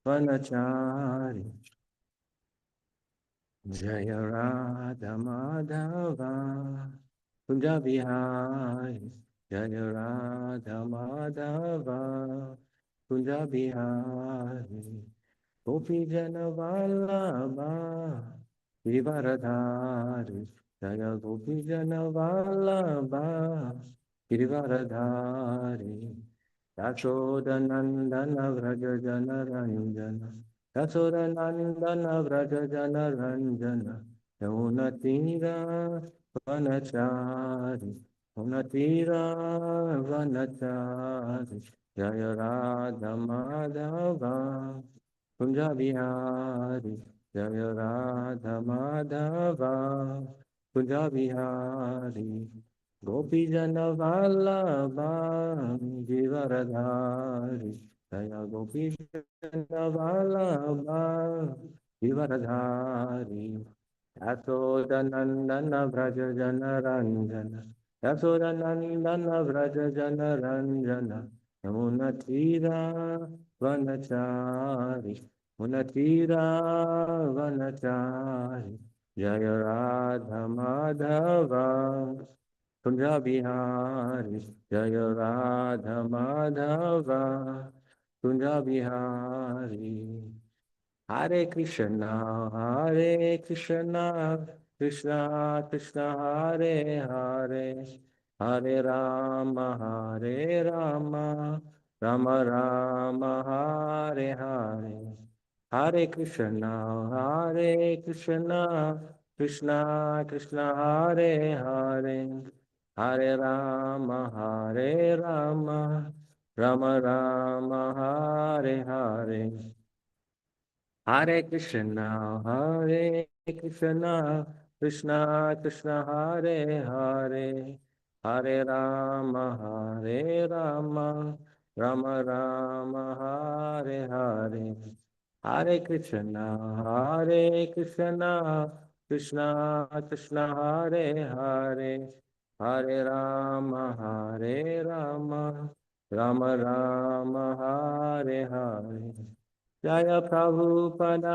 Vanachari. Jaya Radha Madhava Kunja Bihari. Jaya Radha Madhava Kunja Bihari. Gopi Jana Vallabha Girivaradhari. Jaya Gopi Jana Vallabha Girivaradhari. Yashodanandana Vraja Jana Ranjana. Yashodanandana Vraja Jana Ranjana. Yamunatira Vanachari. Yamunatira Vanachari. Jaya Radha Madhava Kunja Bihari. Jaya Radha Madhava Kunja Bihari. Gopi Jana Vallabha Givaradhari. Jaya Gopi Jana Vallabha Givaradhari. Yashodanandana Vraja Jana Ranjana. Yashodanandana Vraja Jana Ranjana. Yamunatira Vanachari. Munatira Vanachari. Jaya Radha Madhava Kunja Bihari. Jaya Radha Madhava Kunja Bihari. Hare Krishna, Krishna Krishna, Hare Hare, Hare Rama, Rama Rama, Hare Hare. Hare Krishna, Krishna Krishna, Hare Hare, Hare Rama, Rama Rama, Hare Hare. Hare Krishna, Krishna Krishna, Hare Hare, Hare Rama, Rama Rama, Hare Hare. Hare Krishna, Krishna Krishna, Hare Hare, Hare Rama, Rama Rama, Hare Hare. Jaya Prabhupada,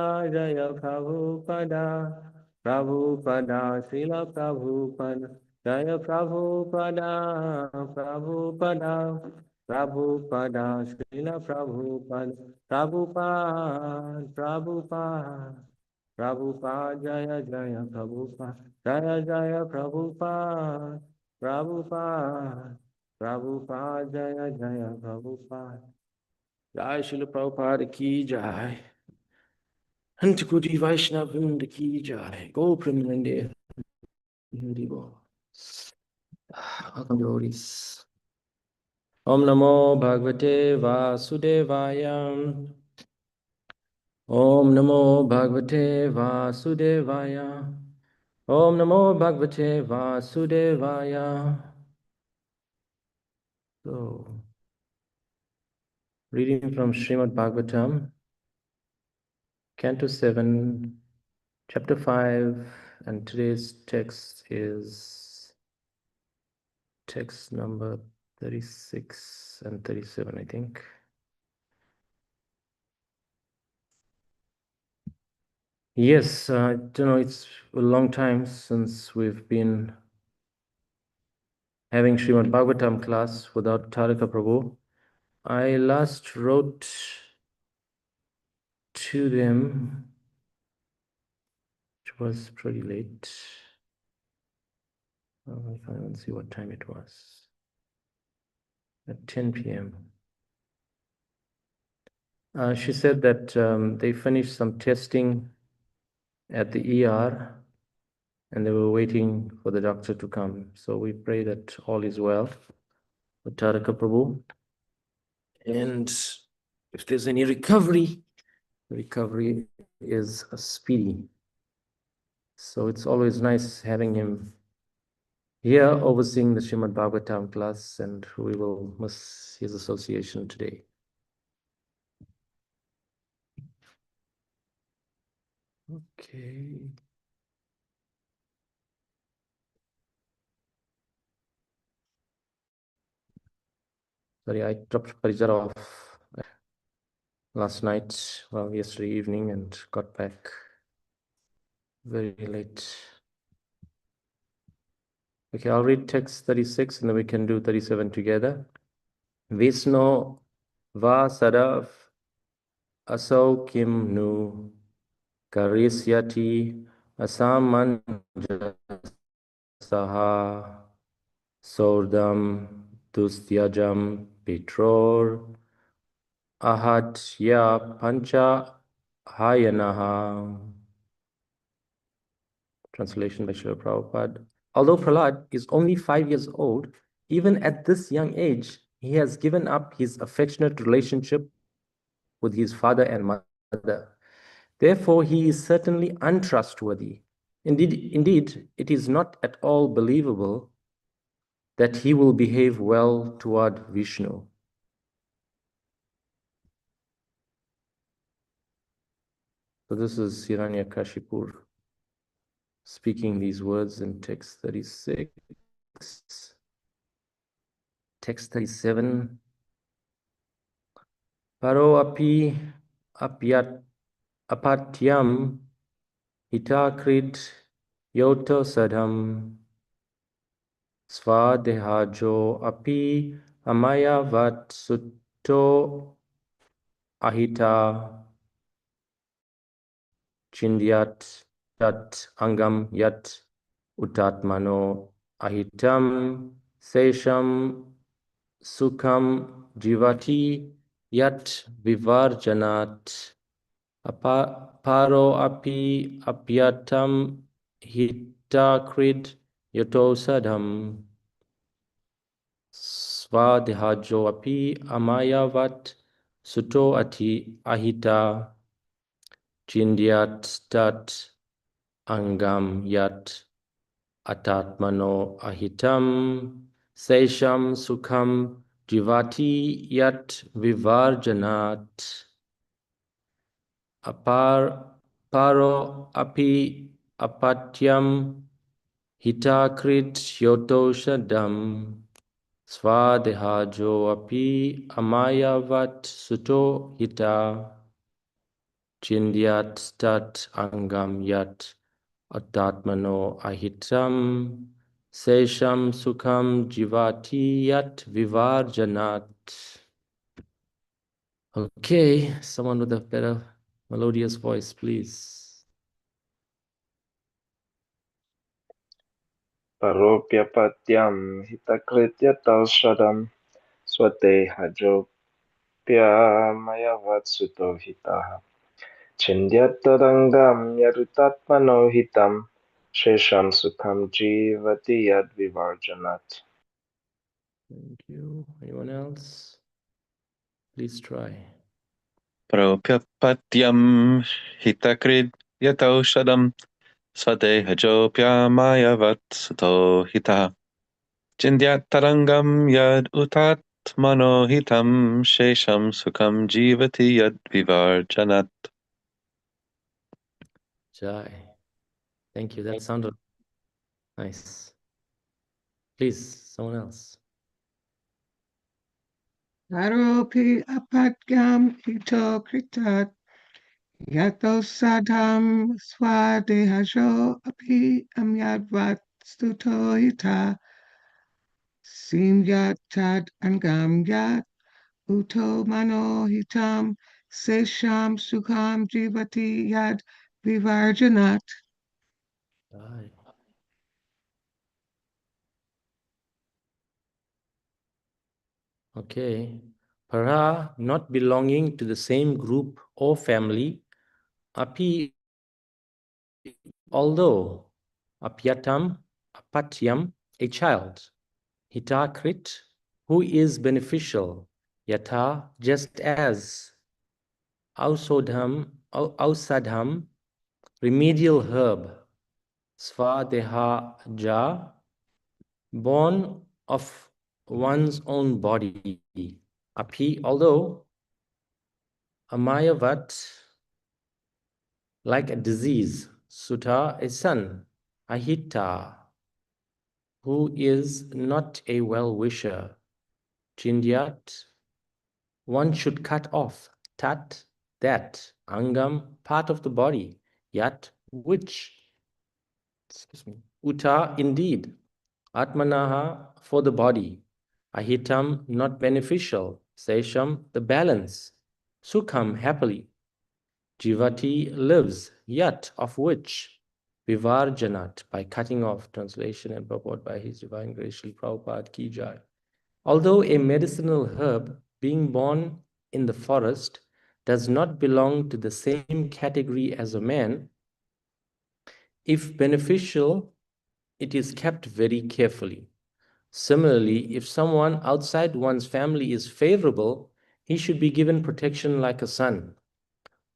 Prabhupada, Srila Prabhupada, Jaya Prabhupada, Prabhupada, Srila Prabhupada, Prabhupada, Jaya Jaya Prabhupada, Jaya Jaya Prabhupada, Prabhupada, Jaya Jaya Prabhupada. Jai Srila Prabhupada ki jai. Antikoti Vaishnava Vrinda ki jai. Go Premanande. Welcome devotees. Om Namo Bhagavate Vasudevaya. Om Namo Bhagavate Vasudevaya. Om Namo Bhagavate Vasudevaya. So, reading from Srimad Bhagavatam, Canto 7, Chapter 5, and today's text is text number 36 and 37, I think. Yes, I don't know, it's a long time since we've been having Srimad Bhagavatam class without Tarika Prabhu. I last wrote to them, which was pretty late. I can't even see what time it was. At 10 p.m. She said that they finished some testing at the ER and they were waiting for the doctor to come. So we pray that all is well with Taraka Prabhu. And if there's any recovery, the recovery is speedy. So it's always nice having him here overseeing the Srimad Bhagavatam class, and we will miss his association today. Okay. Sorry, I dropped Parijara off. last night, well, yesterday evening, and got back very late. Okay, I'll read text 36 and then we can do 37 together. Visno va sadav asau kim nu karisyati asamanjasaha sordam dustyajam pitror ahatya pancha hayanaha. Translation by Srila Prabhupada. Although Prahlad is only 5 years old, even at this young age, he has given up his affectionate relationship with his father and mother. Therefore, he is certainly untrustworthy. Indeed, it is not at all believable that he will behave well toward Vishnu. So this is Hiranyakashipu speaking these words in text 36. Text 37. Paro api apatyam hitakrit yoto sadham svadehajo api amayavat sutto ahita chindyat tat angam yat utatmano ahitam sesham sukham jivati yat vivarjanat paro api apyatam hitakrid yotosadham svadehajo api amayavat suto ati ahita chindyat tat angam yat atatmano ahitam sesham sukham jivati yat vivarjanat paro api apatyam hitakrit yotoshadam svadehajo api amayavat suto hita chindyat tat angam yat atatmano ahitam sesham sukham jivati yat vivarjanat. Okay, someone with a better melodious voice, please. Paropyapatyam hitakritya talshadam swatehajopyamayavatsuto hitaha chindyatadangam yadutatmano hitam shesham sukham jivati yad vivarjanat. Thank you. Anyone else? Please try. Paropyapatyam hitakrid yataushadam svatehajopyamayavat suto hita chindyat tarangam yad utat manohitam shesham sukham jivati yad vivarjanat. Jai. Thank you. That sounded nice. Please, someone else. Aropi apatyam hito kritat yato sadham swadehajo api amyadvat stuto hita simyat tad angam yat uto mano hitam sesham sukham jivati yad vivarjanat. Jai. Okay. Para, not belonging to the same group or family, api, although apatyam, a child, hitakrit, who is beneficial, yatha, just as, ausadham, remedial herb, svadehaja, born of one's own body, api, although amayavat, like a disease, sutta, a son, ahita, who is not a well-wisher, chindyat, one should cut off, tat, that, angam, part of the body, yat, which, excuse me, uta, indeed, atmanaha, for the body, ahitam, not beneficial, sesham, the balance, sukham, happily, jivati, lives, yat, of which, vivarjanat, by cutting off, translation and purport by His Divine Grace Srila Prabhupada Ki Jai. Although a medicinal herb, being born in the forest, does not belong to the same category as a man, if beneficial, it is kept very carefully. Similarly, if someone outside one's family is favorable, he should be given protection like a son.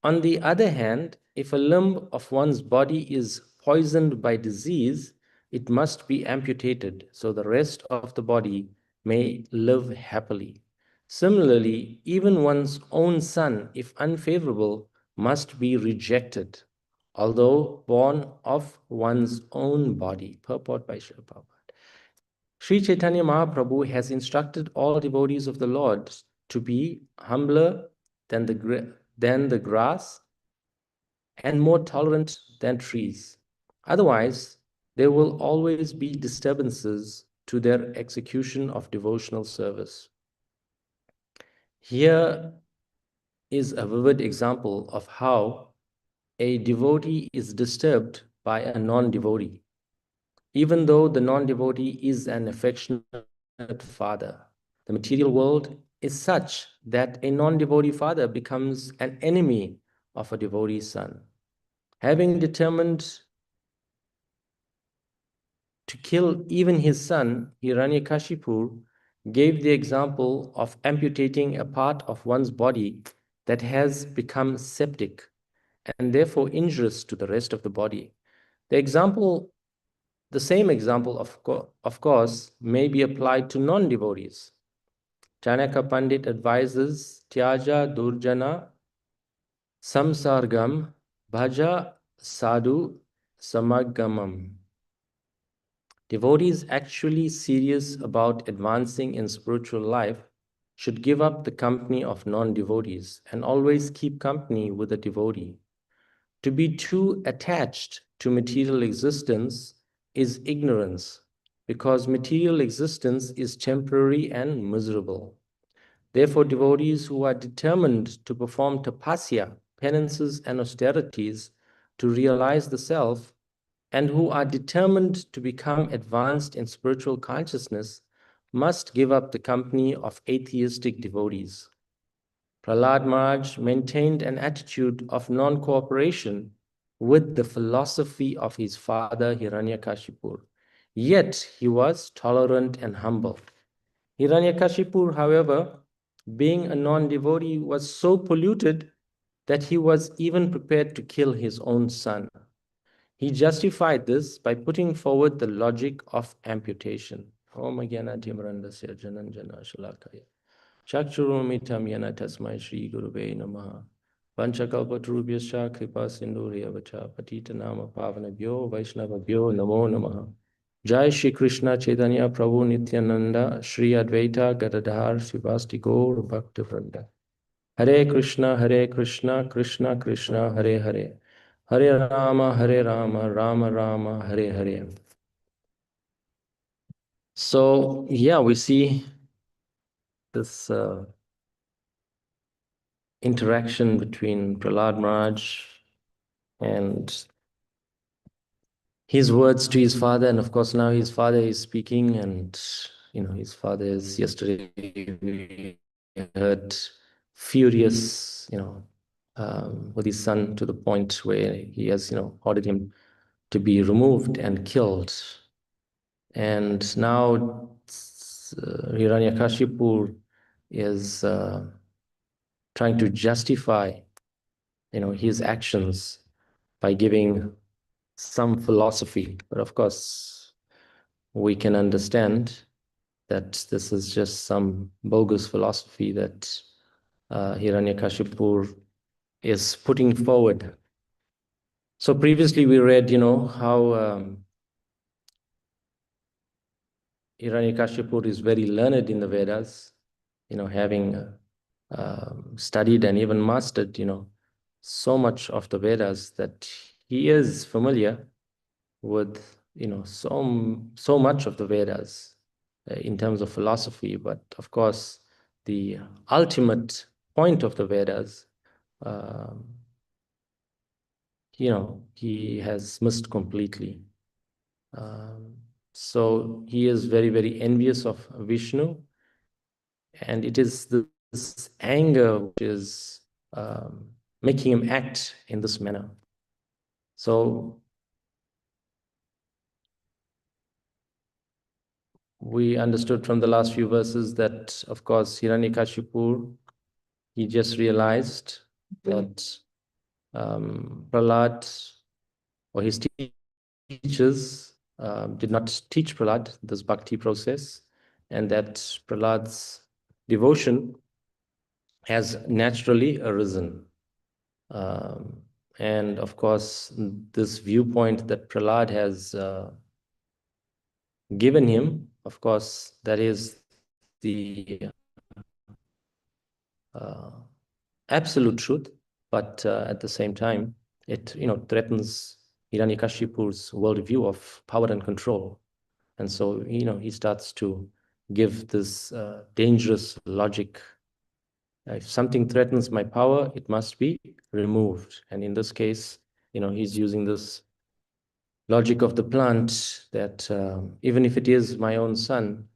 On the other hand, if a limb of one's body is poisoned by disease, it must be amputated so the rest of the body may live happily. Similarly, even one's own son, if unfavorable, must be rejected, although born of one's own body. Purport by Srila Prabhupada. Sri Chaitanya Mahaprabhu has instructed all devotees of the Lord to be humbler than the grass and more tolerant than trees. Otherwise, there will always be disturbances to their execution of devotional service. Here is a vivid example of how a devotee is disturbed by a non-devotee, even though the non-devotee is an affectionate father. The material world is such that a non-devotee father becomes an enemy of a devotee son. Having determined to kill even his son, Hiranyakashipu gave the example of amputating a part of one's body that has become septic and therefore injurious to the rest of the body. The same example, of course, may be applied to non-devotees. Chanaka Pandit advises Tyaja Durjana Samsargam Bhaja Sadhu Samagamam. Devotees actually serious about advancing in spiritual life should give up the company of non-devotees and always keep company with a devotee. To be too attached to material existence is ignorance, because material existence is temporary and miserable. Therefore, devotees who are determined to perform tapasya, penances, and austerities to realize the self, and who are determined to become advanced in spiritual consciousness, must give up the company of atheistic devotees. Prahlad Maharaj maintained an attitude of non-cooperation with the philosophy of his father Hiranyakashipu. Yet he was tolerant and humble. Hiranyakashipu, however, being a non-devotee, was so polluted that he was even prepared to kill his own son. He justified this by putting forward the logic of amputation. Om Jnana Timrandasya Jananjana Shalakaya. Chakchurumitam Yana Tasmai Shri Gurave Namaha. Panchakalpatarubhyascha Kripa Sindhuriyavacha Patita Nama Pavanabhyo Vaishnavabhyo Namo Namaha. Jai Shri Krishna Chaitanya Prabhu Nityananda Shri Advaita Gadadhar Sivasti Gaur Bhakta Vrinda. Hare Krishna, Krishna Krishna, Hare Hare. Hare Rama, Rama Rama, Hare Hare. So, yeah, we see this interaction between Prahlad Maharaj and his words to his father. And of course, now his father is speaking, and his father is, yesterday we heard, furious, with his son, to the point where he has, ordered him to be removed and killed. And now Hiranyakashipu is trying to justify, his actions by giving some philosophy. But of course, we can understand that this is just some bogus philosophy that Hiranyakashipu is putting forward. So previously we read, how Hiranyakashipu is very learned in the Vedas, having studied and even mastered, so much of the Vedas that he is familiar with, so much of the Vedas in terms of philosophy. But of course, the ultimate point of the Vedas, um, he has missed completely. So he is very, very envious of Vishnu, and it is this anger which is making him act in this manner. So we understood from the last few verses that, of course, Hiranyakashipu, he just realized that Prahlad or his teachers did not teach Prahlad this bhakti process, and that Prahlad's devotion has naturally arisen. And of course, this viewpoint that Prahlad has given him, of course, that is the absolute truth, but at the same time, it threatens Hiranyakashipu's worldview of power and control. And so, he starts to give this dangerous logic. If something threatens my power, it must be removed. And in this case, he's using this logic of the plant that even if it is my own son,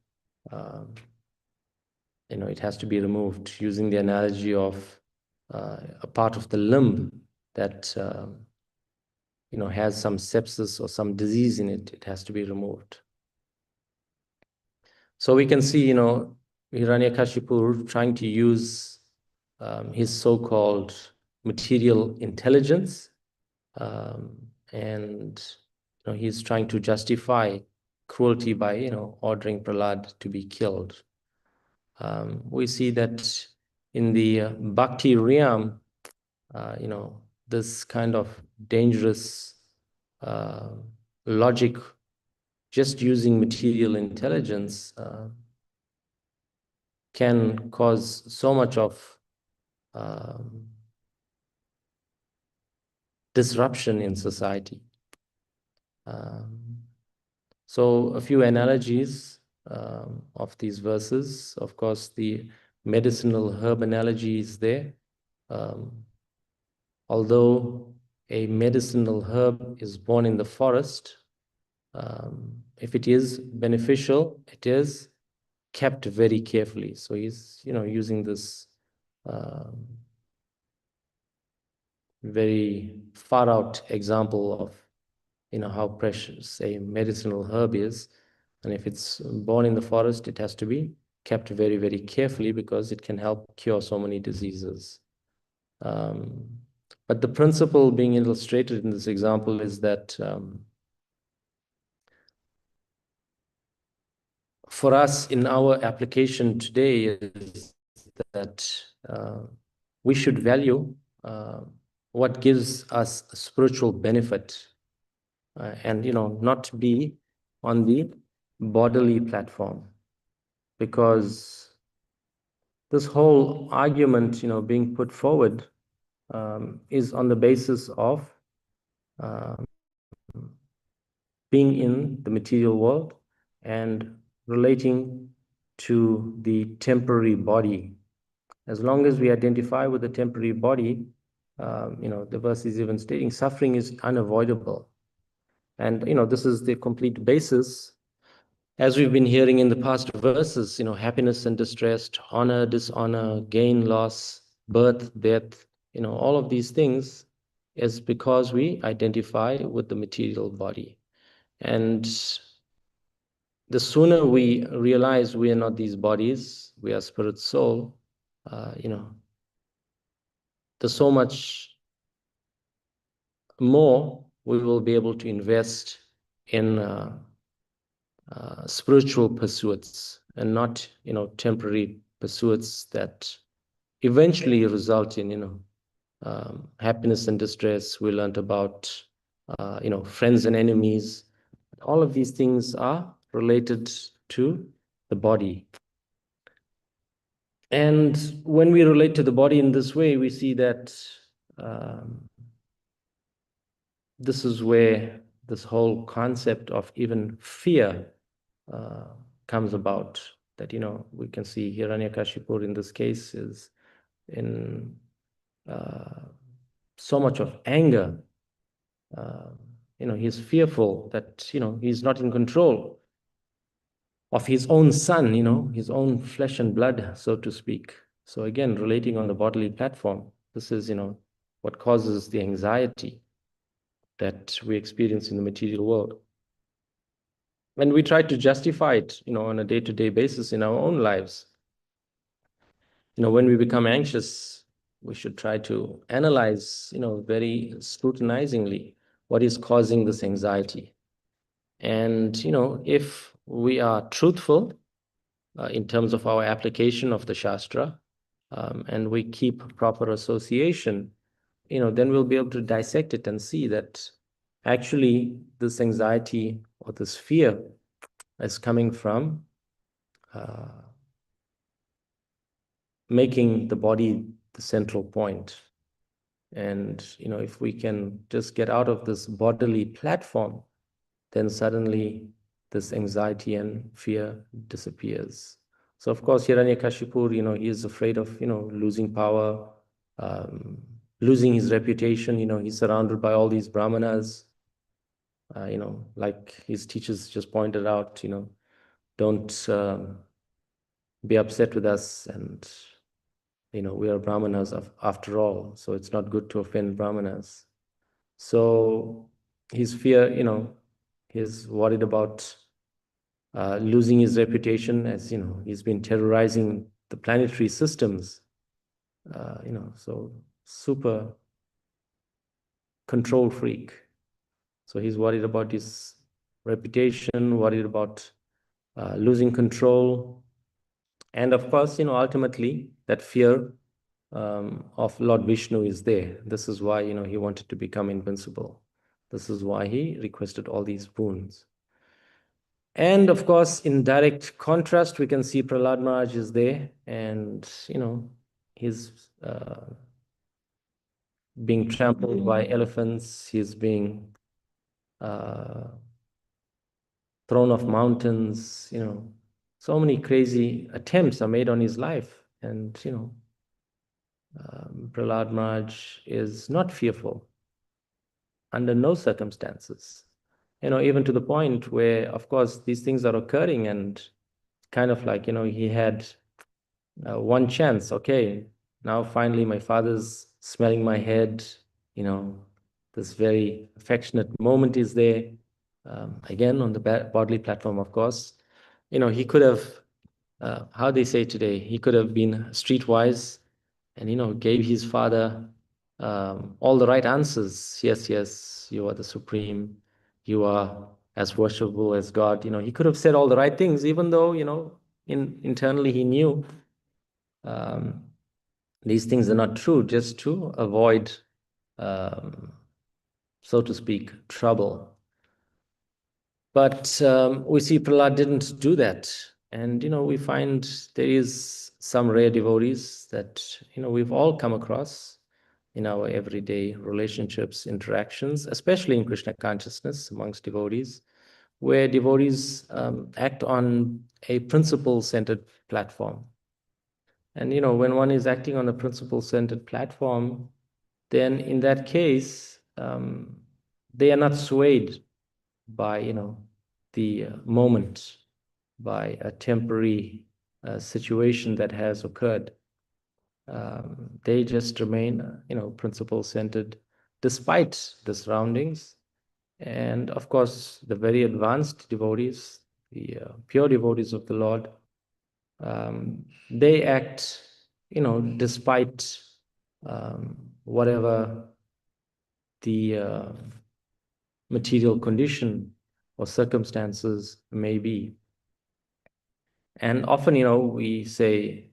it has to be removed, using the analogy of a part of the limb that has some sepsis or some disease in it. It has to be removed. So we can see, Hiranyakashipu trying to use his so-called material intelligence, and he's trying to justify cruelty by ordering Prahlad to be killed. We see that in the bhakti realm, this kind of dangerous logic, just using material intelligence, can cause so much of disruption in society. So a few analogies of these verses. Of course, the medicinal herb analogy is there. Although a medicinal herb is born in the forest, if it is beneficial, it is kept very carefully. So he's, using this very far out example of, how precious a medicinal herb is. And if it's born in the forest, it has to be kept very, very carefully because it can help cure so many diseases. But the principle being illustrated in this example is that for us in our application today is that we should value what gives us spiritual benefit, and not be on the bodily platform, because this whole argument being put forward is on the basis of being in the material world and relating to the temporary body. As long as we identify with the temporary body, the verse is even stating suffering is unavoidable. And, this is the complete basis, as we've been hearing in the past verses, happiness and distress, honor, dishonor, gain, loss, birth, death, all of these things is because we identify with the material body. And the sooner we realize we are not these bodies, we are spirit soul, there's so much more we will be able to invest in spiritual pursuits and not, temporary pursuits that eventually result in, happiness and distress. We learned about, friends and enemies. All of these things are related to the body. And when we relate to the body in this way, we see that this is where this whole concept of even fear comes about. That, we can see Hiranyakashipu in this case is in so much of anger. He's fearful that, he's not in control of his own son, his own flesh and blood, so to speak. So again, relating on the bodily platform, this is, what causes the anxiety that we experience in the material world. And we try to justify it, on a day-to-day basis in our own lives. When we become anxious, we should try to analyze, very scrutinizingly what is causing this anxiety. And, if we are truthful in terms of our application of the Shastra, and we keep proper association, then we'll be able to dissect it and see that actually this anxiety or this fear is coming from making the body the central point. And, if we can just get out of this bodily platform, then suddenly this anxiety and fear disappears. So of course, Hiranyakashipu, he is afraid of, losing power, losing his reputation. He's surrounded by all these brahmanas, like his teachers just pointed out, don't be upset with us, and we are brahmanas after all, so it's not good to offend brahmanas. So his fear, he's worried about losing his reputation, as he's been terrorizing the planetary systems, so super control freak. So he's worried about his reputation, worried about losing control. And of course, ultimately that fear of Lord Vishnu is there. This is why, he wanted to become invincible. This is why he requested all these boons. And of course, in direct contrast, we can see Prahlad Maharaj is there, and, he's being trampled by elephants. He's being thrown off mountains, so many crazy attempts are made on his life. And, Prahlad Maharaj is not fearful under no circumstances. Even to the point where, of course, these things are occurring, and kind of like, he had one chance. Okay, now finally my father's smelling my head, this very affectionate moment is there. Again, on the bodily platform, of course, he could have, how they say today, he could have been streetwise and, gave his father all the right answers. Yes, yes, you are the supreme. You are as worshipable as God. He could have said all the right things, even though, internally he knew these things are not true, just to avoid, so to speak, trouble. But we see Prahlad didn't do that. And, we find there is some rare devotees that, we've all come across in our everyday relationships, interactions, especially in Krishna consciousness amongst devotees, where devotees act on a principle-centered platform. And, when one is acting on a principle-centered platform, then in that case, they are not swayed by, the moment, by a temporary situation that has occurred. They just remain, principle-centered despite the surroundings. And of course, the very advanced devotees, the pure devotees of the Lord, they act, despite whatever the material condition or circumstances may be. And often, we say,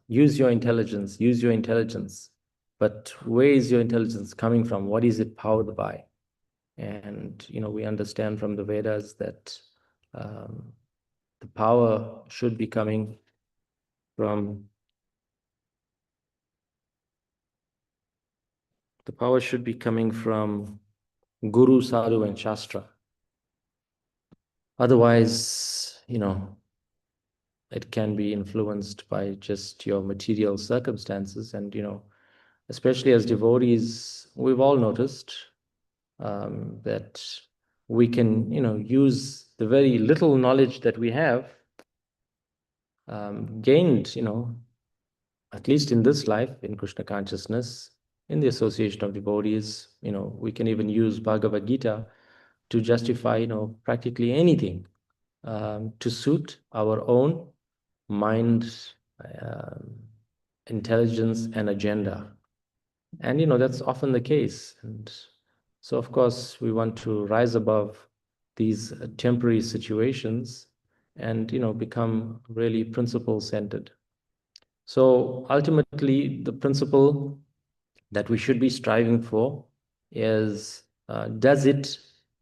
use your intelligence, use your intelligence. But where is your intelligence coming from? What is it powered by? And, we understand from the Vedas that the power should be coming from The power should be coming from Guru, Sadhu, and Shastra. Otherwise, it can be influenced by just your material circumstances. And, especially as devotees, we've all noticed that we can, use the very little knowledge that we have gained, at least in this life, in Krishna consciousness, in the association of devotees, we can even use Bhagavad Gita to justify, practically anything to suit our own mind, intelligence, and agenda. And, that's often the case. And so, of course, we want to rise above these temporary situations and, become really principle-centered. So ultimately, the principle that we should be striving for is,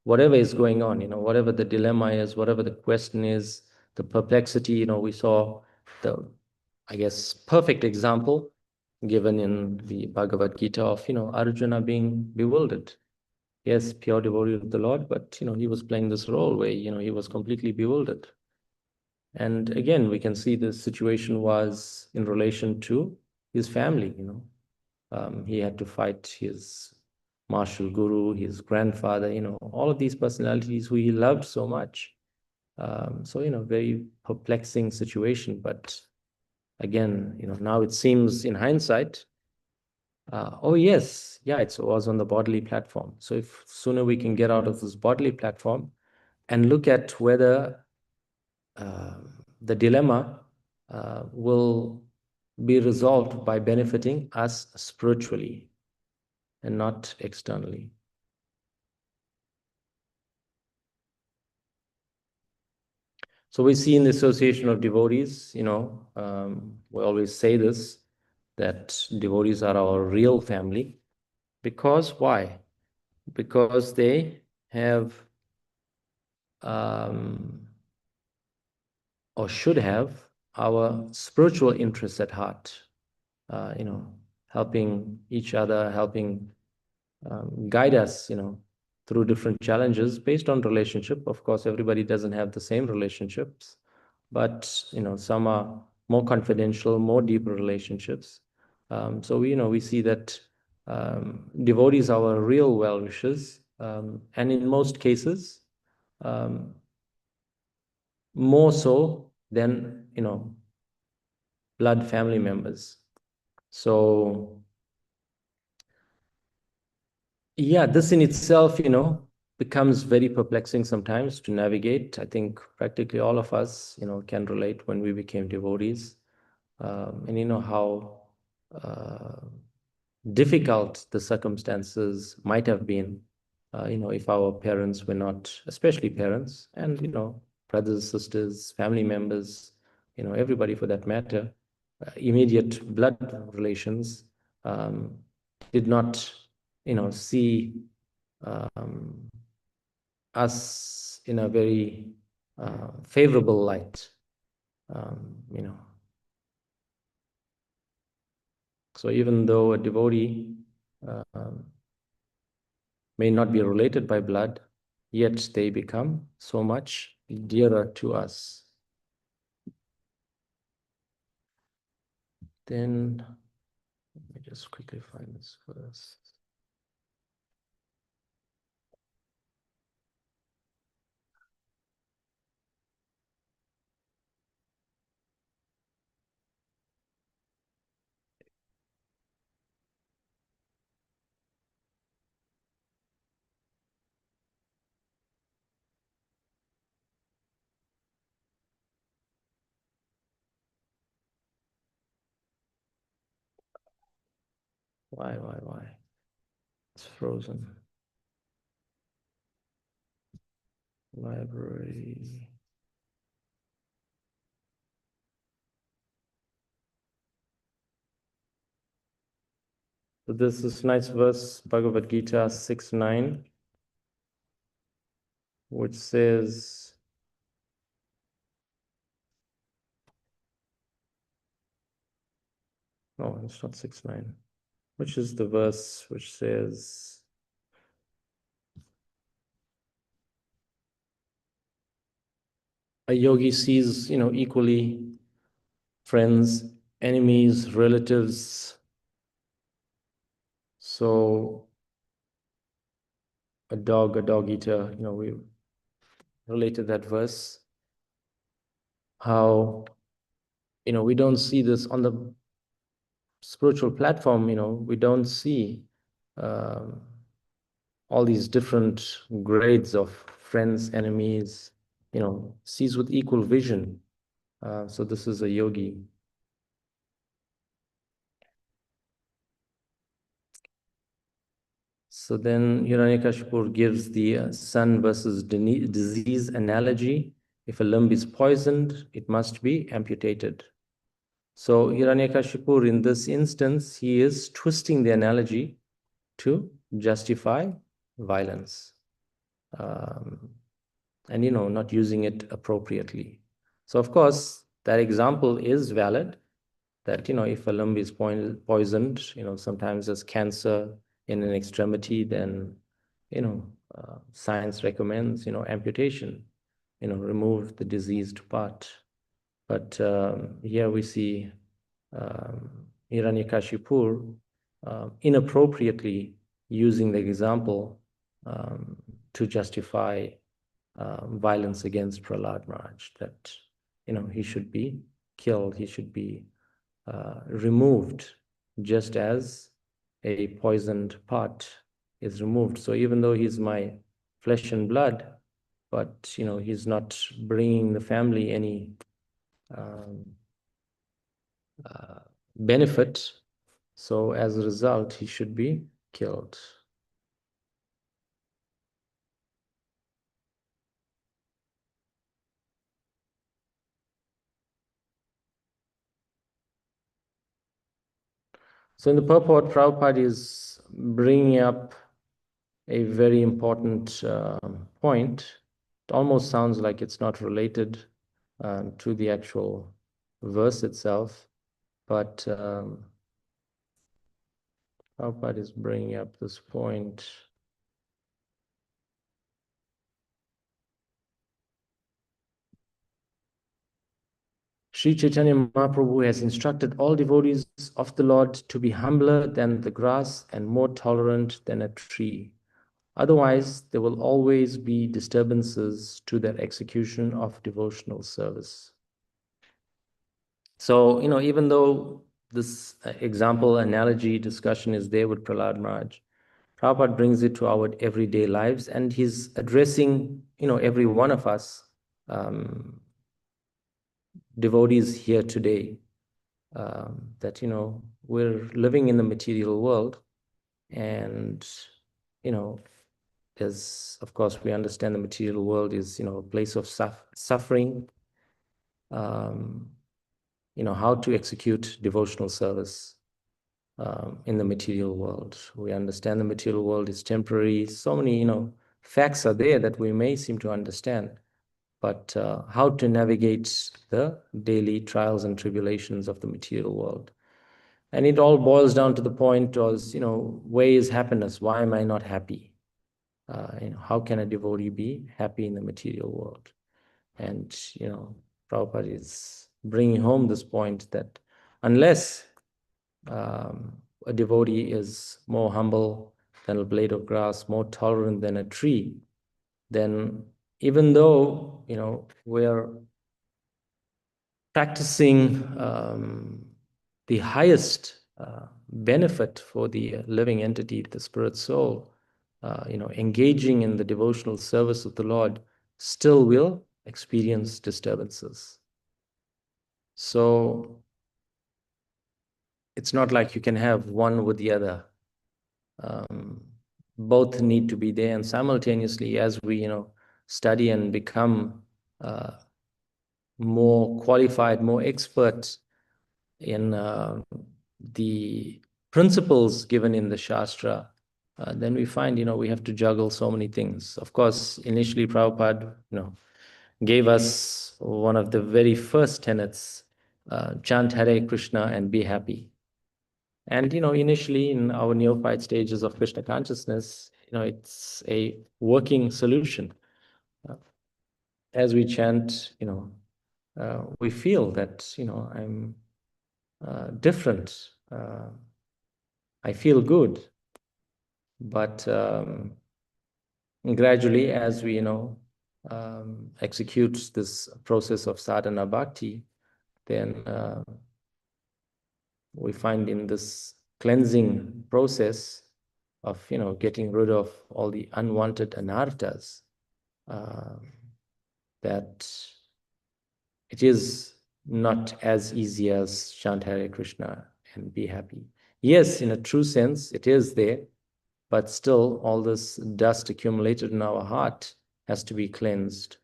whatever is going on, whatever the dilemma is, whatever the question is, the perplexity, we saw the, I guess, perfect example given in the Bhagavad Gita of, Arjuna being bewildered. Yes, pure devotee of the Lord, but, he was playing this role where, he was completely bewildered. And again, we can see the situation was in relation to his family, he had to fight his martial guru, his grandfather, all of these personalities who he loved so much. So, very perplexing situation. But again, now it seems in hindsight, oh yes, yeah, it was on the bodily platform. So if sooner we can get out of this bodily platform and look at whether the dilemma will be resolved by benefiting us spiritually and not externally. So we see in the association of devotees, we always say this, that devotees are our real family. Because why? Because they have or should have our spiritual interests at heart, helping each other, helping guide us, through different challenges based on relationship. Of course, everybody doesn't have the same relationships, but, some are more confidential, more deeper relationships. So we see that devotees are our real well-wishers, and in most cases, more so than, blood family members. So yeah, this in itself, becomes very perplexing sometimes to navigate. I think practically all of us, can relate when we became devotees. And how difficult the circumstances might have been, if our parents were not, especially parents, and, brothers, sisters, family members, everybody for that matter, immediate blood relations, did not, see us in a very favorable light, So even though a devotee may not be related by blood, yet they become so much dearer to us. Then, let me just quickly find this verse. Why? It's frozen. Library. So this is nice verse, Bhagavad Gita 6:9, which says, no, it's not 6:9. which is the verse which says, a yogi sees, equally friends, enemies, relatives. So a dog eater, we related that verse, how, we don't see this on the spiritual platform, we don't see um, all these different grades of friends, enemies, sees with equal vision. So this is a yogi. So then Hiranyakashipu gives the sun versus disease analogy. If a limb is poisoned, it must be amputated. So Hiranyakashipu, in this instance, he is twisting the analogy to justify violence, and not using it appropriately. So of course, that example is valid, that if a limb is poisoned, sometimes as cancer in an extremity, then science recommends amputation, remove the diseased part. But here we see Hiranyakashipu inappropriately using the example to justify violence against Prahlad Maharaj, that he should be killed, he should be removed, just as a poisoned part is removed. So even though he's my flesh and blood, but he's not bringing the family any benefit, so as a result he should be killed. So in the purport, Prabhupada is bringing up a very important point. It almost sounds like it's not related to the actual verse itself, but Prabhupada is bringing up this point. Sri Chaitanya Mahaprabhu has instructed all devotees of the Lord to be humbler than the grass and more tolerant than a tree. Otherwise, there will always be disturbances to their execution of devotional service. So, even though this example, analogy, discussion is there with Prahlad Maharaj, Prabhupada brings it to our everyday lives, and he's addressing, every one of us, devotees here today, that, we're living in the material world, and, as of course we understand the material world is, a place of suffering, how to execute devotional service in the material world. We understand the material world is temporary. So many, facts are there that we may seem to understand, but how to navigate the daily trials and tribulations of the material world. And it all boils down to the point of, where is happiness? Why am I not happy? How can a devotee be happy in the material world? And, Prabhupada is bringing home this point that unless a devotee is more humble than a blade of grass, more tolerant than a tree, then even though, we're practicing the highest benefit for the living entity, the spirit soul, engaging in the devotional service of the Lord, still will experience disturbances. So it's not like you can have one with the other. Both need to be there, and simultaneously, as we study and become more qualified, more expert in the principles given in the Shastra, then we find we have to juggle so many things. Of course, initially Prabhupada gave us one of the very first tenets, chant Hare Krishna and be happy. And, initially in our neophyte stages of Krishna consciousness, it's a working solution. As we chant, we feel that, I'm different. I feel good. But gradually, as we, execute this process of sadhana bhakti, then we find in this cleansing process of, getting rid of all the unwanted anarthas, that it is not as easy as chant Hare Krishna and be happy. Yes, in a true sense, it is there, but still all this dust accumulated in our heart has to be cleansed.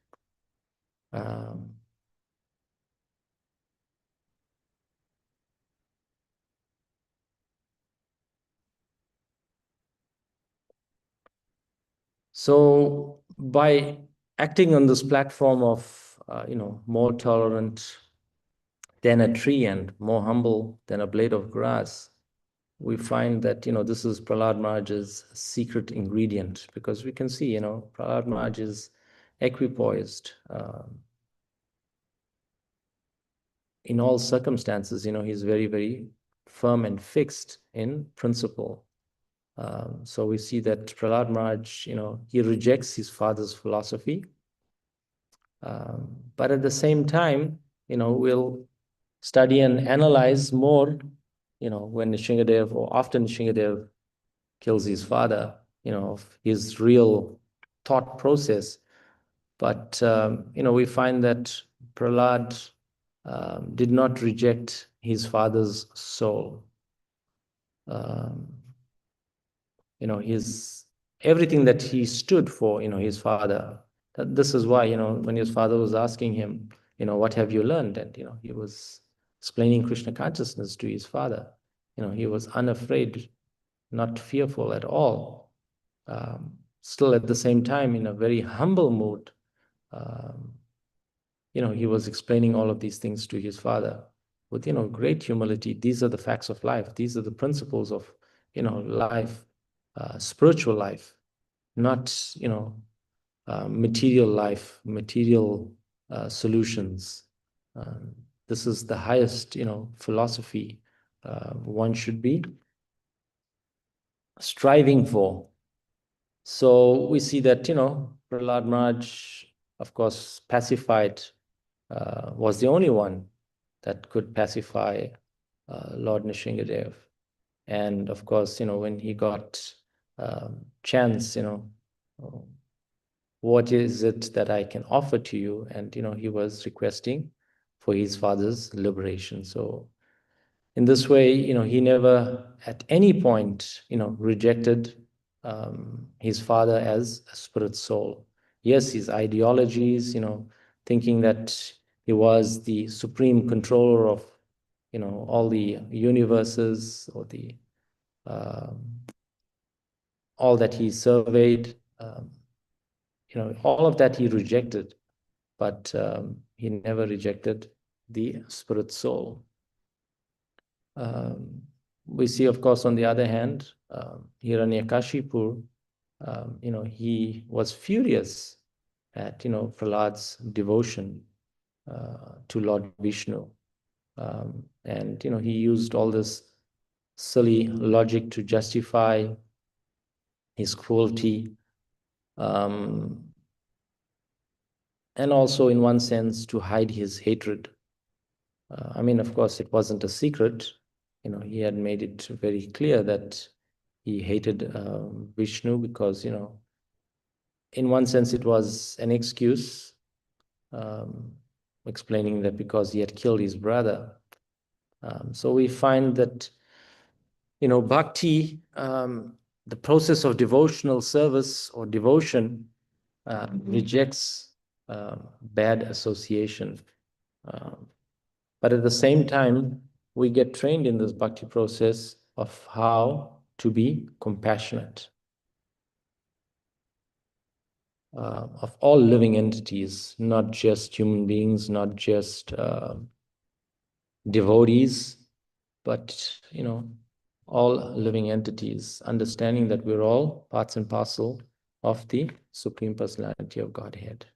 So by acting on this platform of, more tolerant than a tree and more humble than a blade of grass, we find that, this is Prahlad Maharaj's secret ingredient, because we can see, Prahlad Maharaj is equipoised in all circumstances. He's very, very firm and fixed in principle. So we see that Prahlad Maharaj, he rejects his father's philosophy. But at the same time, we'll study and analyze more, when Nishingadev, or after Nishingadev kills his father, of his real thought process. But, we find that Prahlad did not reject his father's soul. His everything that he stood for, his father. This is why, when his father was asking him, what have you learned? And, he was explaining Krishna consciousness to his father. He was unafraid, not fearful at all. Still at the same time, in a very humble mood, he was explaining all of these things to his father with, great humility. These are the facts of life. These are the principles of, life, spiritual life, not, material life, material solutions. This is the highest, philosophy one should be striving for. So we see that, Prahlad Maharaj, of course, pacified, was the only one that could pacify Lord Nishingadev. And of course, when he got chance, what is it that I can offer to you? And, he was requesting for his father's liberation. So in this way, he never at any point, rejected his father as a spirit soul. Yes, his ideologies, thinking that he was the supreme controller of, all the universes, or the all that he surveyed, all of that he rejected, but he never rejected the spirit soul. We see, of course, on the other hand, Hiranyakashipu, he was furious at, Prahlad's devotion to Lord Vishnu. And, he used all this silly logic to justify his cruelty. And also, in one sense, to hide his hatred. I mean, of course, it wasn't a secret. He had made it very clear that he hated Vishnu because, in one sense, it was an excuse, explaining that because he had killed his brother. So we find that, bhakti, the process of devotional service or devotion, rejects bad association. But at the same time, we get trained in this bhakti process of how to be compassionate of all living entities, not just human beings, not just devotees, but, all living entities, understanding that we're all parts and parcel of the Supreme Personality of Godhead.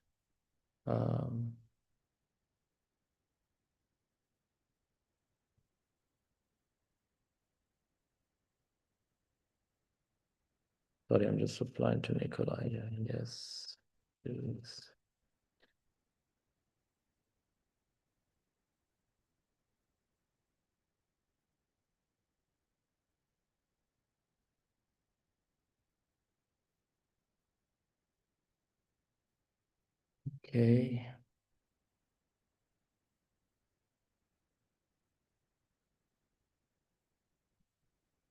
Sorry, I'm just replying to Nikolai here. Yes, please. Okay.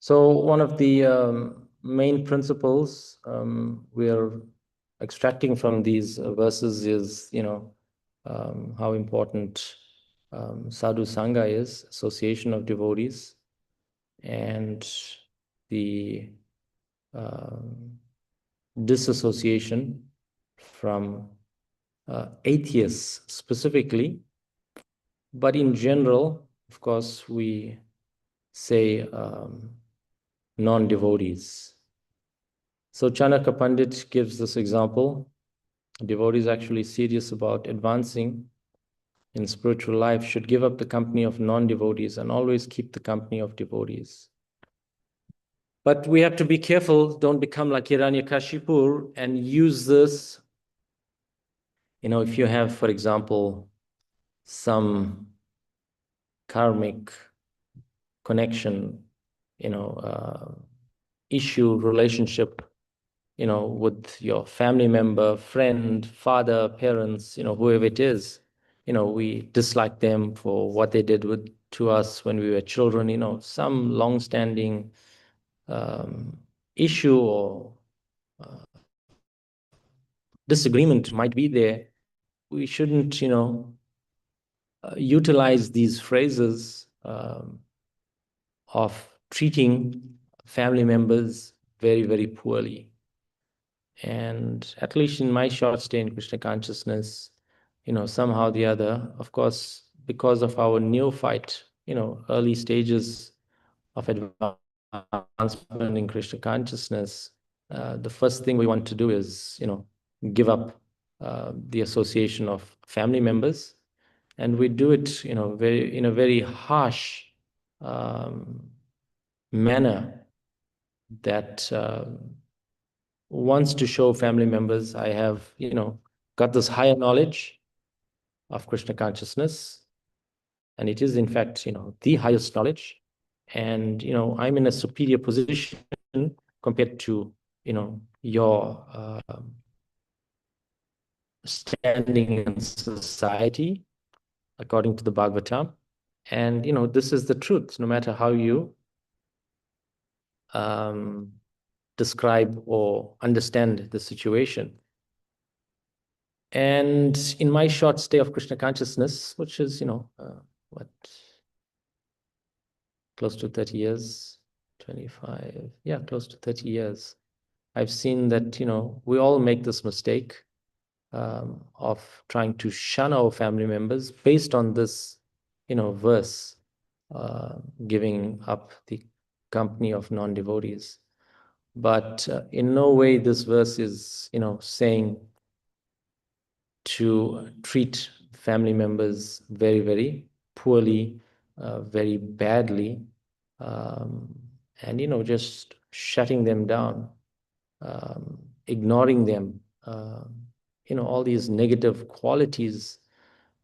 So one of the main principles we're extracting from these verses is, how important sadhu sangha is, association of devotees, and the disassociation from atheists specifically. But in general, of course, we say non-devotees. So Chanakya Pandit gives this example. Devotees actually serious about advancing in spiritual life should give up the company of non-devotees and always keep the company of devotees. But we have to be careful, don't become like Hiranyakashipu and use this. If you have, for example, some karmic connection, issue, relationship, with your family member, friend, father, parents, whoever it is, we dislike them for what they did to us when we were children, some long-standing issue or disagreement might be there. We shouldn't, utilize these phrases of treating family members very, very poorly. And at least in my short stay in Krishna consciousness, somehow or the other, of course, because of our neophyte, early stages of advancement in Krishna consciousness, the first thing we want to do is, give up the association of family members. And we do it, in a very harsh manner that wants to show family members, I have, got this higher knowledge of Krishna consciousness. And it is, in fact, the highest knowledge. And, I'm in a superior position compared to, your standing in society, according to the Bhagavatam. And, this is the truth, no matter how you describe or understand the situation. And in my short stay of Krishna consciousness, which is, close to 30 years, 25, yeah, close to 30 years, I've seen that, we all make this mistake of trying to shun our family members based on this, verse, giving up the company of non-devotees. But in no way this verse is, saying to treat family members very, very poorly, very badly, and, just shutting them down, ignoring them, all these negative qualities.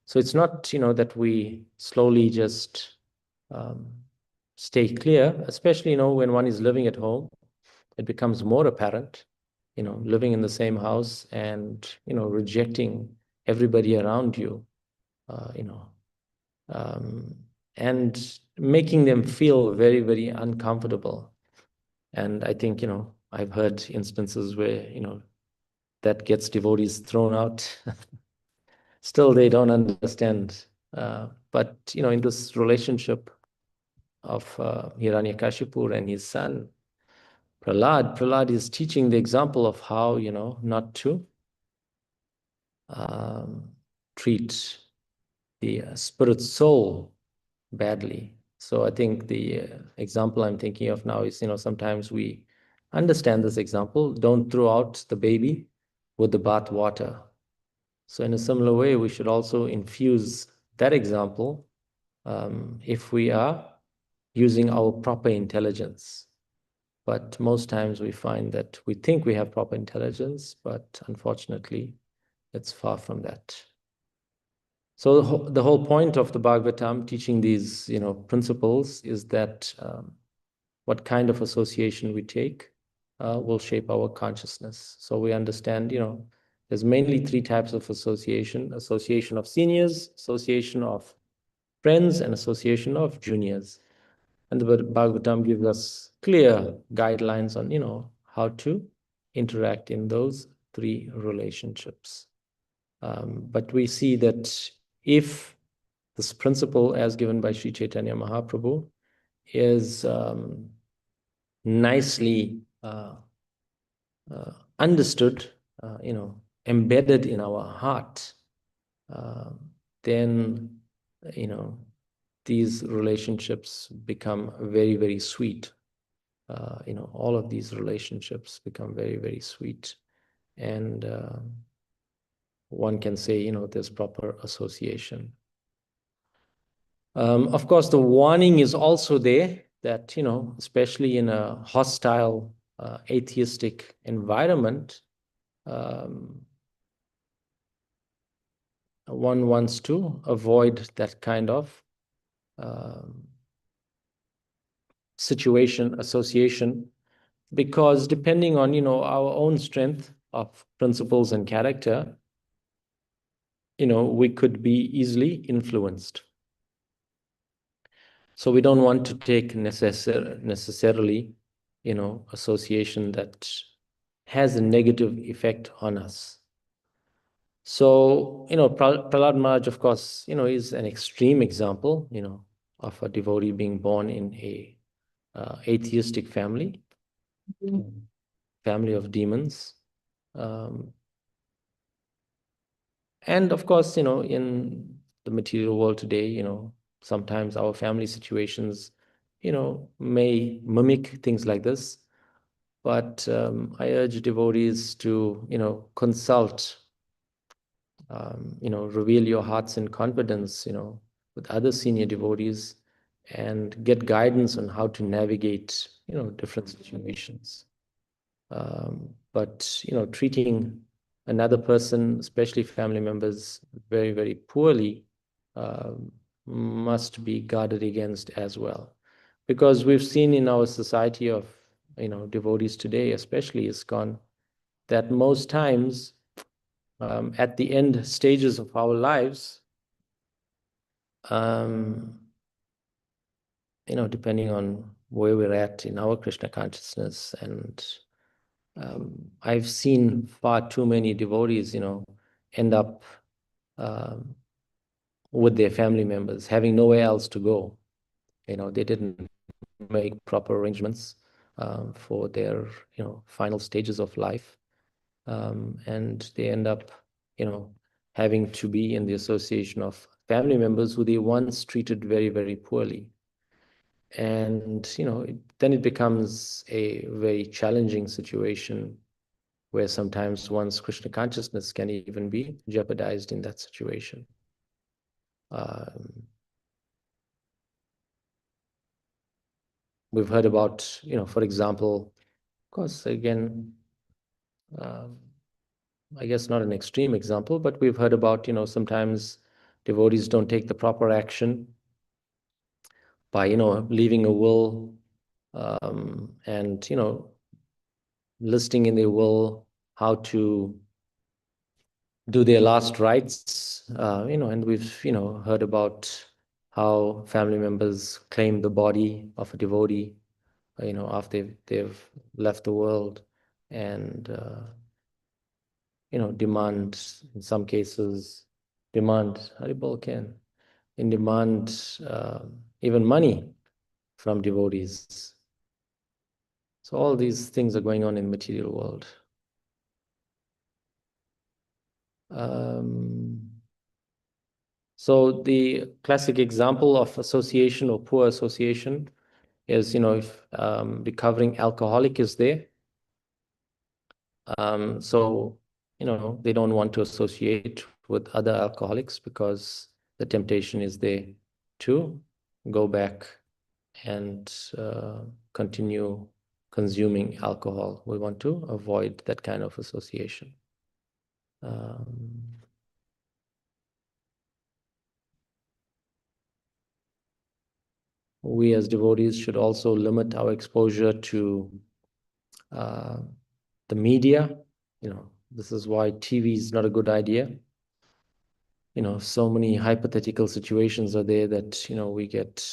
So it's not, that we slowly just stay clear, especially, when one is living at home, it becomes more apparent, living in the same house and, rejecting everybody around you, and making them feel very, very uncomfortable. And I think, I've heard instances where, that gets devotees thrown out. Still, they don't understand. But, in this relationship of Hiranyakashipu and his son, Prahlad is teaching the example of how, not to treat the spirit soul badly. So I think the example I'm thinking of now is, sometimes we understand this example, don't throw out the baby with the bath water. So in a similar way, we should also infuse that example if we are using our proper intelligence. But most times we find that we think we have proper intelligence, but unfortunately, it's far from that. So the whole point of the Bhagavatam teaching these, principles is that what kind of association we take will shape our consciousness. So we understand, there's mainly three types of association: association of seniors, association of friends, and association of juniors. And the Bhagavatam gives us clear guidelines on, how to interact in those three relationships. But we see that if this principle, as given by Sri Chaitanya Mahaprabhu, is nicely understood, embedded in our heart, then, these relationships become very, very sweet. All of these relationships become very, very sweet. And one can say, there's proper association. Of course, the warning is also there that, especially in a hostile, atheistic environment, one wants to avoid that kind of situation, association, because depending on, our own strength of principles and character, we could be easily influenced. So we don't want to take necessarily, association that has a negative effect on us. So, Prahlad Maharaj, of course, is an extreme example, of a devotee being born in a atheistic family, family of demons. And of course, in the material world today, sometimes our family situations, may mimic things like this. But I urge devotees to, consult, reveal your hearts in confidence, with other senior devotees and get guidance on how to navigate, different situations. But, treating another person, especially family members, very, very poorly, must be guarded against as well. Because we've seen in our society of, devotees today, especially ISKCON, that most times at the end stages of our lives, depending on where we're at in our Krishna consciousness, and I've seen far too many devotees, end up with their family members, having nowhere else to go. They didn't make proper arrangements for their, final stages of life. And they end up, having to be in the association of family members who they once treated very, very poorly. And, then it becomes a very challenging situation where sometimes one's Krishna consciousness can even be jeopardized in that situation. We've heard about, for example, of course, again, I guess not an extreme example, but we've heard about, sometimes devotees don't take the proper action by, leaving a will, and, listing in their will how to do their last rites, and we've, heard about how family members claim the body of a devotee, after they've left the world, and, demand, in some cases, demand, Haribol can, in demand even money from devotees. So all these things are going on in the material world. So the classic example of association or poor association is, if recovering alcoholic is there, so they don't want to associate with other alcoholics because the temptation is there to go back and continue consuming alcohol. We want to avoid that kind of association. We as devotees should also limit our exposure to the media. This is why TV is not a good idea. So many hypothetical situations are there that, we get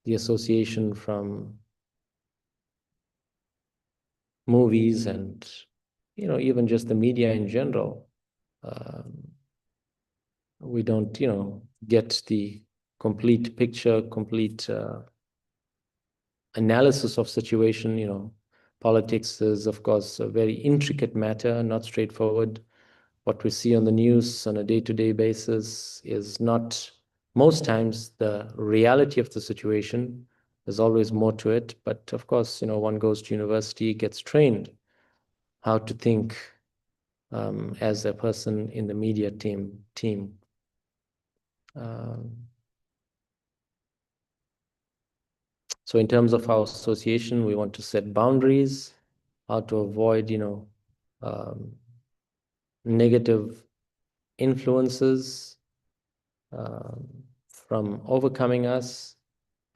the association from movies and, even just the media in general. We don't, get the complete picture, complete analysis of situation. Politics is, of course, a very intricate matter, not straightforward. What we see on the news on a day-to-day basis is not, most times, the reality of the situation. There's always more to it. But of course, one goes to university, gets trained how to think as a person in the media team. So in terms of our association, we want to set boundaries, how to avoid, negative influences from overcoming us,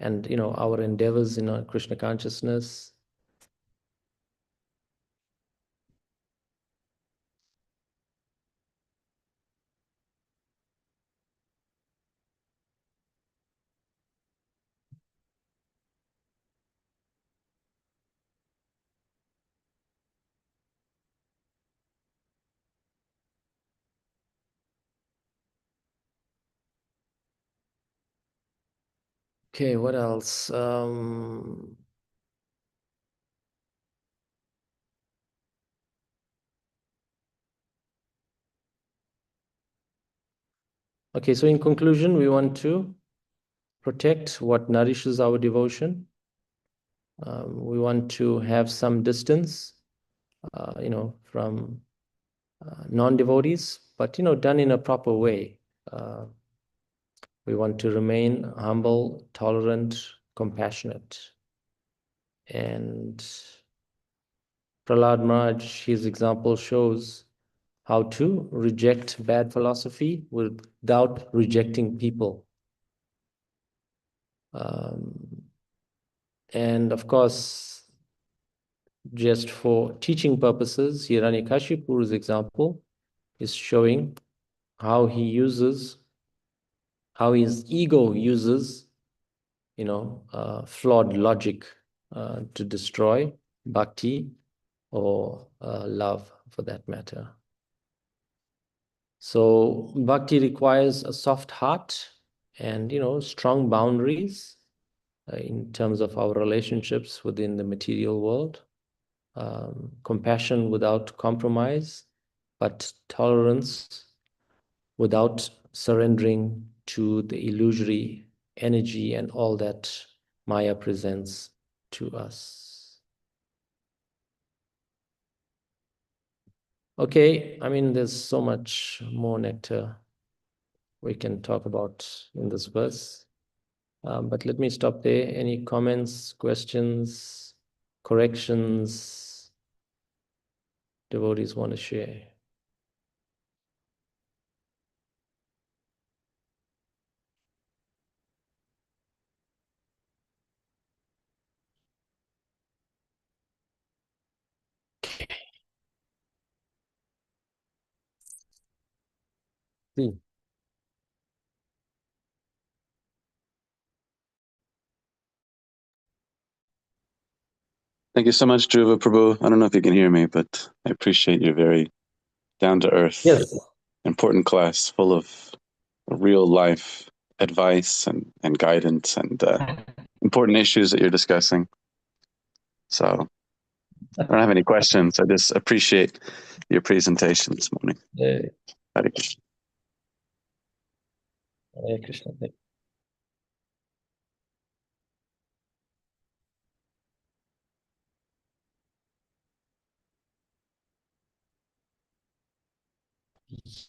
and our endeavors in our Krishna consciousness. Okay, what else? Okay, so in conclusion, we want to protect what nourishes our devotion. We want to have some distance, from non-devotees, but, done in a proper way. We want to remain humble, tolerant, compassionate. And Prahlad Maharaj, his example shows how to reject bad philosophy without rejecting people. And of course, just for teaching purposes, Hiranyakashipu's example is showing how his ego uses, flawed logic to destroy bhakti or love, for that matter. So bhakti requires a soft heart and, strong boundaries in terms of our relationships within the material world. Compassion without compromise, but tolerance without surrendering to the illusory energy and all that Maya presents to us. Okay, there's so much more nectar we can talk about in this verse. But let me stop there. Any comments, questions, corrections devotees want to share? Thank you so much, Dhruva Prabhu. I don't know if you can hear me, but I appreciate your very down-to-earth, Yes. important class full of real life advice and guidance and important issues that you're discussing. So I don't have any questions. I just appreciate your presentation this morning. Hare Krishna. Hare Krishna.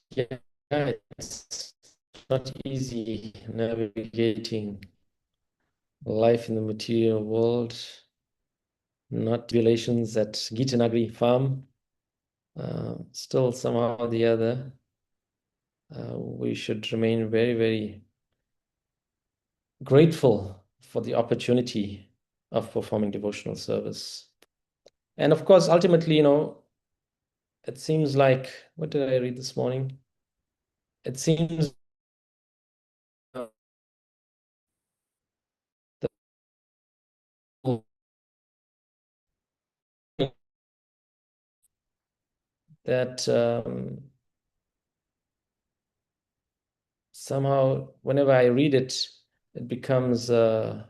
Yeah, it's not easy navigating life in the material world, not tribulations at Gita Nagari farm. Still, somehow or the other, we should remain very, very grateful for the opportunity of performing devotional service. And of course, ultimately, it seems like, what did I read this morning? It seems that somehow, whenever I read it, it becomes the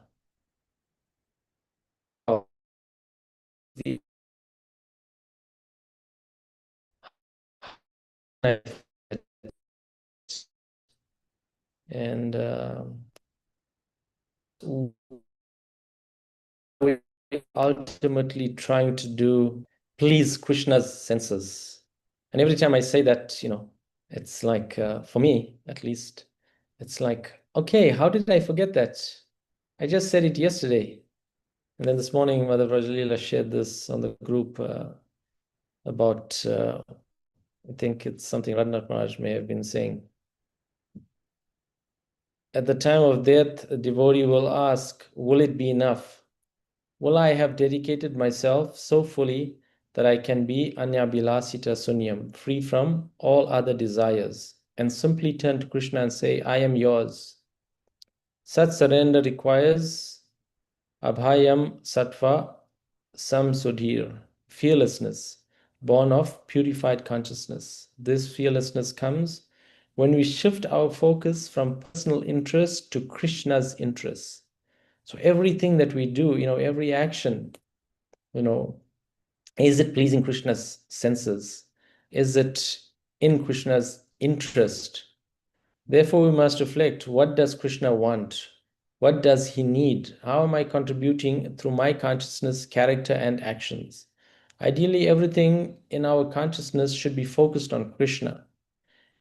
and we're ultimately trying to please Krishna's senses. And every time I say that, it's like, for me at least, it's like, okay, how did I forget that? I just said it yesterday. And then this morning, Mother Rajalila shared this on the group about, I think it's something Radhanath Maharaj may have been saying. At the time of death, a devotee will ask, will it be enough? Will I have dedicated myself so fully that I can be Anyabilasita Sunyam, free from all other desires, and simply turn to Krishna and say, I am yours? Such surrender requires Abhayam Sattva Samsudhir, fearlessness, born of purified consciousness. This fearlessness comes when we shift our focus from personal interest to Krishna's interest. So everything that we do, every action, is it pleasing Krishna's senses? Is it in Krishna's interest? Therefore, we must reflect, what does Krishna want? What does he need? How am I contributing through my consciousness, character, and actions? Ideally, everything in our consciousness should be focused on Krishna,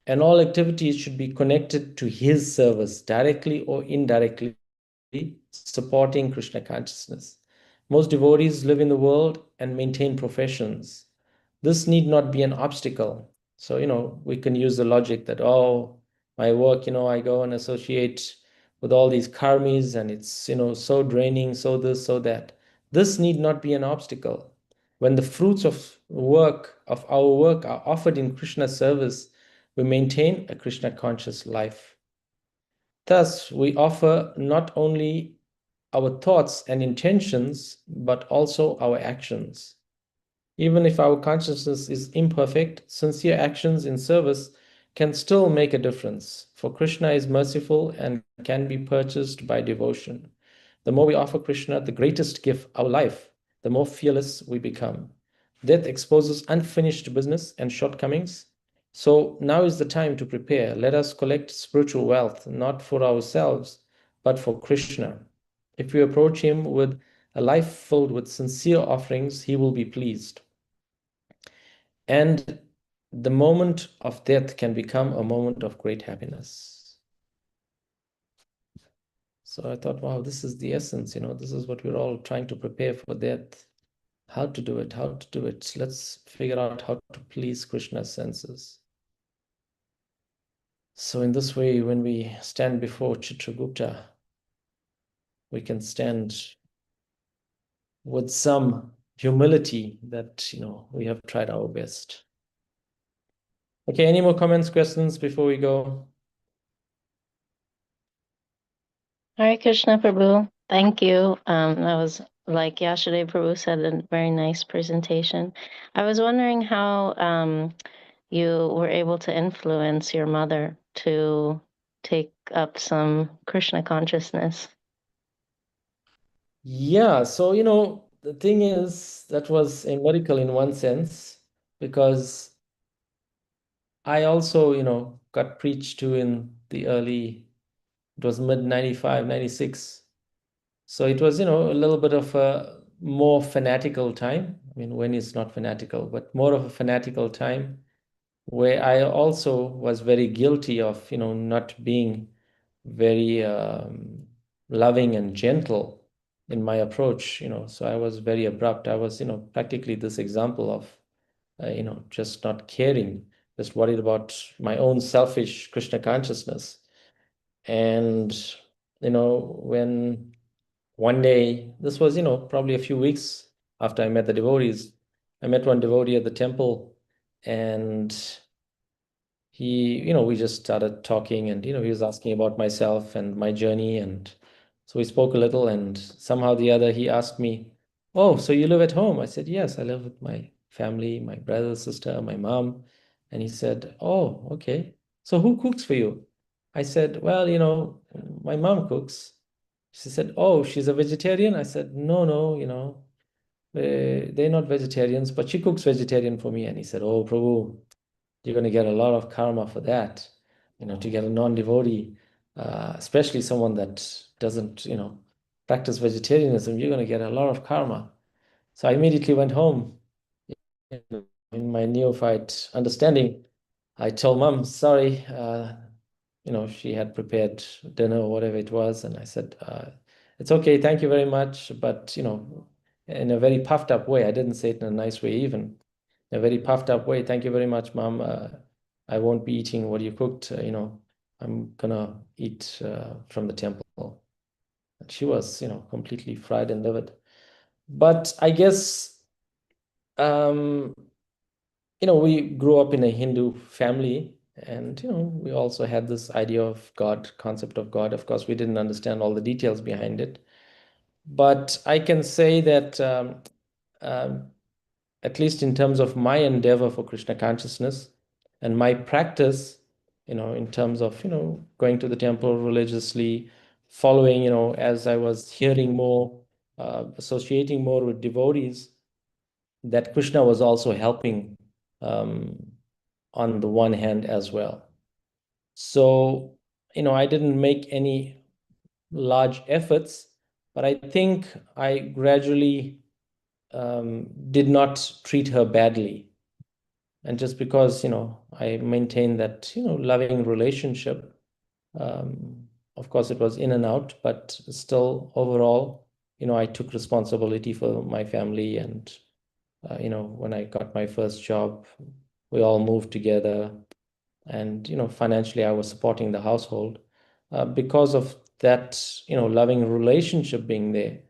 and all activities should be connected to his service, directly or indirectly, supporting Krishna consciousness. Most devotees live in the world and maintain professions. This need not be an obstacle. So, we can use the logic that, oh, my work, I go and associate with all these karmis and it's, so draining, so this, so that. This need not be an obstacle. When the fruits of our work are offered in Krishna service, we maintain a Krishna conscious life. Thus, we offer not only our thoughts and intentions, but also our actions. Even if our consciousness is imperfect, sincere actions in service can still make a difference, for Krishna is merciful and can be purchased by devotion. The more we offer Krishna the greatest gift, our life, the more fearless we become. Death exposes unfinished business and shortcomings. So now is the time to prepare. Let us collect spiritual wealth, not for ourselves, but for Krishna. If we approach him with a life filled with sincere offerings, he will be pleased. And the moment of death can become a moment of great happiness. So I thought, wow, this is the essence, this is what we're all trying to prepare for death. How to do it. Let's figure out how to please Krishna's senses. So in this way, when we stand before Chitragupta, we can stand with some humility that, we have tried our best. Okay, any more comments, questions before we go? Hare Krishna Prabhu. Thank you. That was, like yesterday Prabhu said, a very nice presentation. I was wondering how you were able to influence your mother to take up some Krishna consciousness. Yeah, so the thing is, that was a miracle in one sense, because I also, got preached to in the early It was mid 95, 96. So it was, a little bit of a more fanatical time. I mean, when it's not fanatical, but more of a fanatical time where I also was very guilty of, not being very loving and gentle in my approach, so I was very abrupt. I was, practically this example of, just not caring, just worried about my own selfish Krishna consciousness. And, when one day, this was, probably a few weeks after I met the devotees, I met one devotee at the temple, and we just started talking, and, he was asking about myself and my journey. And so we spoke a little, and somehow the other, he asked me, "Oh, so you live at home?" I said, "Yes, I live with my family, my brother, sister, my mom." And he said, "Oh, okay. So who cooks for you?" I said, "Well, my mom cooks." She said, "Oh, she's a vegetarian?" I said, "No, no, they're not vegetarians, but she cooks vegetarian for me." And he said, "Oh, Prabhu, you're going to get a lot of karma for that, to get a non-devotee, especially someone that doesn't, practice vegetarianism, you're going to get a lot of karma." So I immediately went home. In my neophyte understanding, I told mom, sorry, she had prepared dinner or whatever it was. And I said, it's okay, thank you very much. But, in a very puffed up way, I didn't say it in a nice way even. In a very puffed up way, "Thank you very much, mom. I won't be eating what you cooked. I'm gonna eat from the temple." And she was, completely fried and livid. But I guess, we grew up in a Hindu family, and, we also had this idea of God, concept of God. Of course, we didn't understand all the details behind it. But I can say that, um, at least in terms of my endeavor for Krishna consciousness and my practice, in terms of, going to the temple religiously, following, as I was hearing more, associating more with devotees, that Krishna was also helping on the one hand as well. So, I didn't make any large efforts, but I think I gradually did not treat her badly. And just because, I maintained that, loving relationship, of course, it was in and out, but still overall, I took responsibility for my family. And, when I got my first job, we all moved together. And, financially, I was supporting the household. Because of that, loving relationship being there,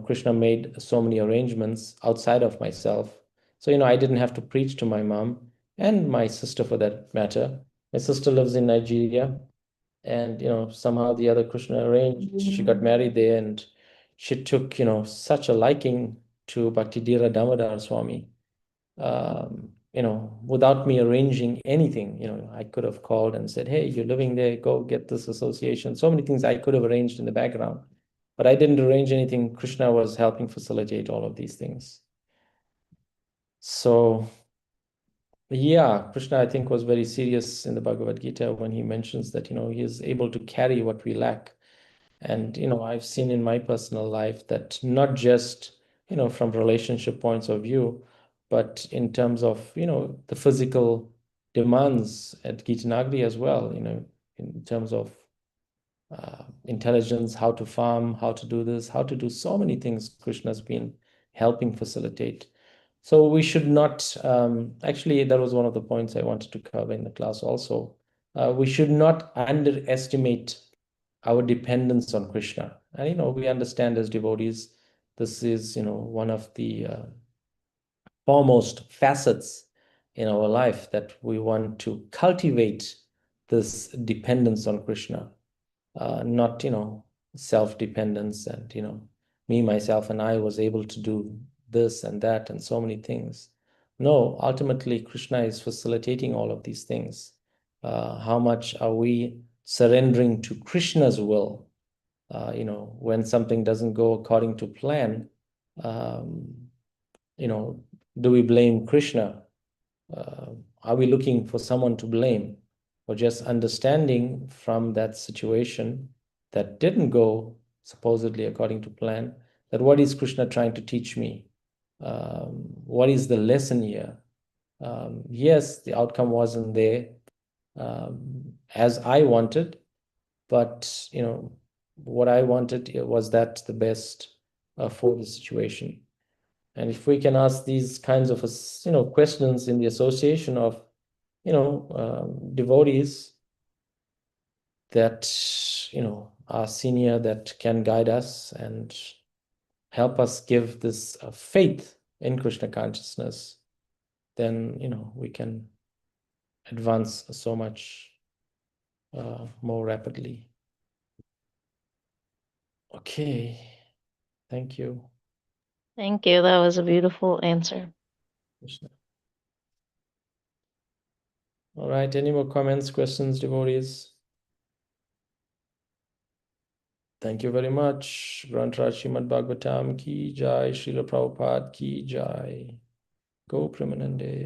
Krishna made so many arrangements outside of myself. So, I didn't have to preach to my mom and my sister for that matter. My sister lives in Nigeria, and, somehow the other Krishna arranged, she got married there, and she took, such a liking to Bhaktidira Damodar Swami. Without me arranging anything, I could have called and said, "Hey, you're living there, go get this association." So many things I could have arranged in the background, but I didn't arrange anything. Krishna was helping facilitate all of these things. So, yeah, Krishna, I think, was very serious in the Bhagavad Gita when he mentions that, he is able to carry what we lack. And, I've seen in my personal life that not just, from relationship points of view, but in terms of, the physical demands at Gita Nagari as well, in terms of intelligence, how to farm, how to do this, how to do so many things Krishna's been helping facilitate. So we should not, actually, that was one of the points I wanted to cover in the class also. We should not underestimate our dependence on Krishna. And, we understand as devotees, this is, one of the foremost facets in our life, that we want to cultivate this dependence on Krishna, not, self-dependence and, me, myself, and I was able to do this and that and so many things. No, ultimately, Krishna is facilitating all of these things. How much are we surrendering to Krishna's will? When something doesn't go according to plan, um, do we blame Krishna? Are we looking for someone to blame, or just understanding from that situation that didn't go supposedly according to plan, that what is Krishna trying to teach me? What is the lesson here? Yes, the outcome wasn't there as I wanted, but what I wanted was that the best for the situation. And if we can ask these kinds of questions in the association of devotees that are senior, that can guide us and help us give this faith in Krishna consciousness, then we can advance so much more rapidly. Okay, thank you, Thank you. That was a beautiful answer. Krishna. All right, any more comments, questions, devotees? Thank you very much. Grantraj Srimad Bhagavatam ki jai, Srila Prabhupada ki jai. Go Premanande.